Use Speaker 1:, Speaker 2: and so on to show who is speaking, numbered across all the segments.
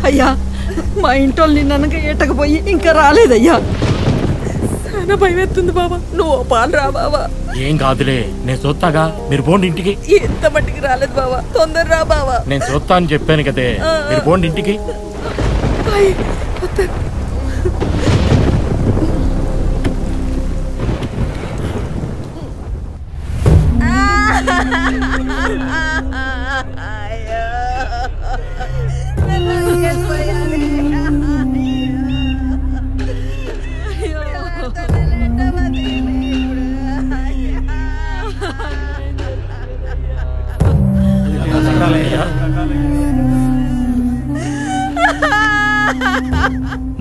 Speaker 1: అయ్యా మా ఇంట్లో నిన్ననక ఏటకపోయి ఇంకా రాలేదయ్యా. చాలా భయం ఎత్తుంది బాబా. నువ్వు పాలు రా బాబా.
Speaker 2: ఏం కాదులే, నేను చూస్తాగా. మీరు పోండి ఇంటికి.
Speaker 1: ఎంత మట్టికి రాలేదు బాబా, తొందర రా బాబా.
Speaker 2: నేను చూస్తా అని చెప్పాను కదే, మీరు పోండి ఇంటికి.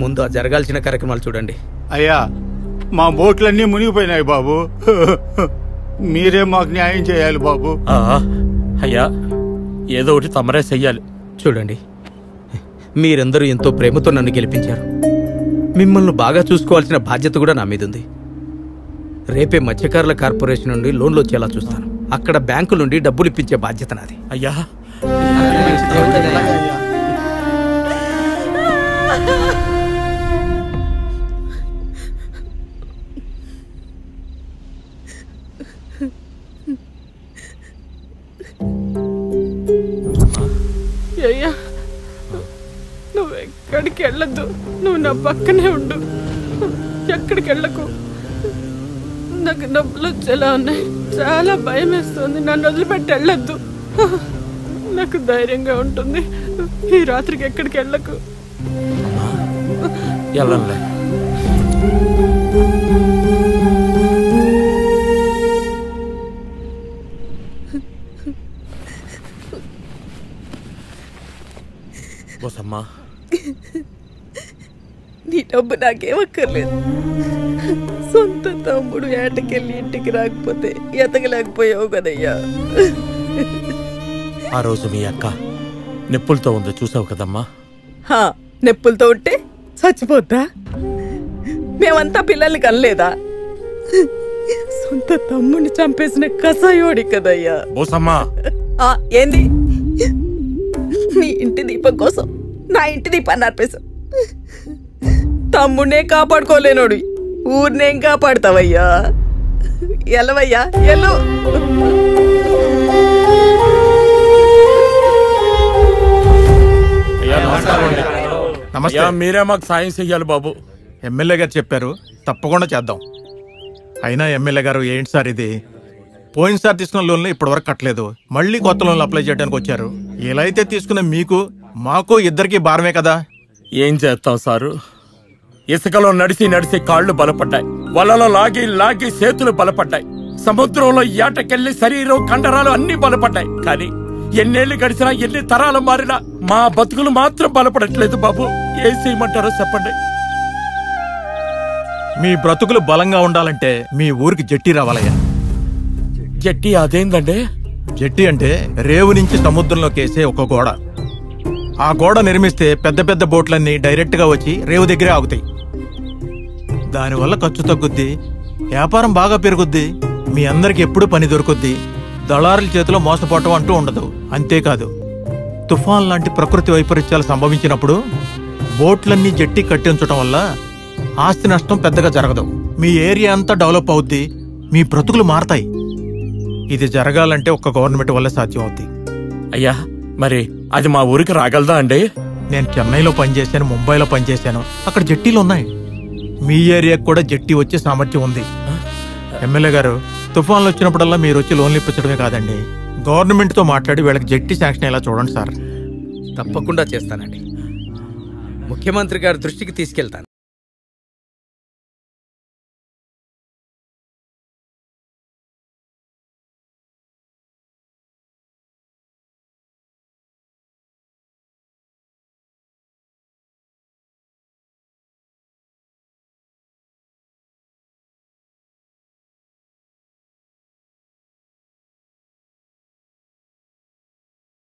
Speaker 3: ముందు ఆ జరగాల్సిన కార్యక్రమాలు చూడండి.
Speaker 4: అయ్యా, మా బోట్లన్నీ మునిగిపోయినాయి బాబు. మీరే మాకు న్యాయం చేయాలి బాబు.
Speaker 2: అయ్యా, ఏదో ఒకటి తమరే చెయ్యాలి.
Speaker 3: చూడండి, మీరందరూ ఎంతో ప్రేమతో నన్ను గెలిపించారు. మిమ్మల్ని బాగా చూసుకోవాల్సిన బాధ్యత కూడా నా మీద ఉంది. రేపే మత్స్యకారుల కార్పొరేషన్ నుండి లోన్లు వచ్చేలా చూస్తాను. అక్కడ బ్యాంకు నుండి డబ్బులు ఇప్పించే బాధ్యత నాది.
Speaker 2: అయ్యా,
Speaker 1: అయ్యా, నువ్వు ఎక్కడికి వెళ్ళొద్దు. నువ్వు నా పక్కనే ఉండు. ఎక్కడికి వెళ్ళకు. నాకు డబ్బులు వచ్చేలా ఉన్నాయి. చాలా భయం వేస్తుంది. నన్ను వదిలిపెట్టి వెళ్ళొద్దు. నాకు ధైర్యంగా ఉంటుంది. ఈ రాత్రికి ఎక్కడికి వెళ్ళకు.
Speaker 2: వెళ్ళంలే.
Speaker 1: నీ డబ్బు నాకేమక్కర్లేదు. సొంత తమ్ముడు ఏటకెళ్ళి ఇంటికి రాకపోతే ఎతకలేకపోయావు కదయ్యా.
Speaker 2: ఆ రోజు మీ అక్క నొప్పులతో ఉందో చూసావు కదమ్మా.
Speaker 1: నొప్పులతో ఉంటే చచ్చిపోద్దా? మేమంతా పిల్లల్ని కనలేదా? సొంత తమ్ముడిని చంపేసిన కసాయోడి కదయ్యా. ఏంది? నీ ఇంటి దీపం కోసం నా ఇంటి దీపాన్ని ఆర్పేశావు. తమ్ముడినే కాపాడుకోలేనోడు ఊరినేం కాపాడుతావయ్యా? ఎలవయ్యా, ఎల్లు.
Speaker 2: మీరే మాకు సాయం చెయ్యాలి బాబు.
Speaker 5: ఎమ్మెల్యే గారు చెప్పారు, తప్పకుండా చేద్దాం. అయినా ఎమ్మెల్యే గారు ఏంటి సార్ ఇది? పోయినసారి తీసుకున్న లోన్లు ఇప్పటివరకు కట్టలేదు. మళ్ళీ కొత్త లోన్లు అప్లై చేయడానికి వచ్చారు. ఇలా అయితే తీసుకున్న మీకు మాకు ఇద్దరికి భారమే కదా.
Speaker 2: ఏం చేస్తాం సారు? ఇసుకలో నడిచి నడిచి కాళ్ళు బలపడ్డాయి. వలలో లాగి లాగి చేతులు బలపడ్డాయి. సముద్రంలో ఏటకెళ్లి శరీరం కండరాలు అన్ని బలపడ్డాయి. కానీ ఎన్నేళ్లు గడిచినా, ఎన్ని తరాలు మారినా మా బతుకులు మాత్రం బలపడట్లేదు బాబు. ఏం చేయమంటారో చెప్పండి.
Speaker 5: మీ బ్రతుకులు బలంగా ఉండాలంటే మీ ఊరికి జట్టి రావాలయ్యా.
Speaker 2: జట్టి అదేందండి?
Speaker 5: జట్టి అంటే రేవు నుంచి సముద్రంలోకి వేసే ఒక గోడ. ఆ గోడ నిర్మిస్తే పెద్ద పెద్ద బోట్లన్నీ డైరెక్ట్ గా వచ్చి రేవు దగ్గరే ఆగుతాయి. దానివల్ల ఖర్చు తగ్గుద్ది, వ్యాపారం బాగా పెరుగుద్ది, మీ అందరికి ఎప్పుడు పని దొరుకుద్ది, దళారుల చేతిలో మోసపోవటం అంటూ ఉండదు. అంతేకాదు, తుఫాన్ లాంటి ప్రకృతి వైపరీత్యాలు సంభవించినప్పుడు బోట్లన్నీ జట్టి కట్టించడం వల్ల ఆస్తి నష్టం పెద్దగా జరగదు. మీ ఏరియా అంతా డెవలప్ అవుద్ది, మీ బ్రతుకులు మారతాయి. ఇది జరగాలంటే ఒక్క గవర్నమెంట్ వల్ల సాధ్యం అవుద్ది.
Speaker 2: అయ్యా, మరి అది మా ఊరికి రాగలదా అండి?
Speaker 5: నేను చెన్నైలో పనిచేశాను, ముంబైలో పనిచేశాను. అక్కడ జట్టీలు ఉన్నాయి. మీ ఏరియాకు కూడా జట్టి వచ్చే సామర్థ్యం ఉంది. ఎమ్మెల్యే గారు, తుఫాన్లు వచ్చినప్పుడల్లా మీరు వచ్చి లోన్లు ఇప్పించడమే కాదండి, గవర్నమెంట్తో మాట్లాడి వీళ్ళకి జట్టి శాంక్షన్ ఎలా చూడండి సార్.
Speaker 3: తప్పకుండా చేస్తానండి. ముఖ్యమంత్రి గారి దృష్టికి తీసుకెళ్తాను.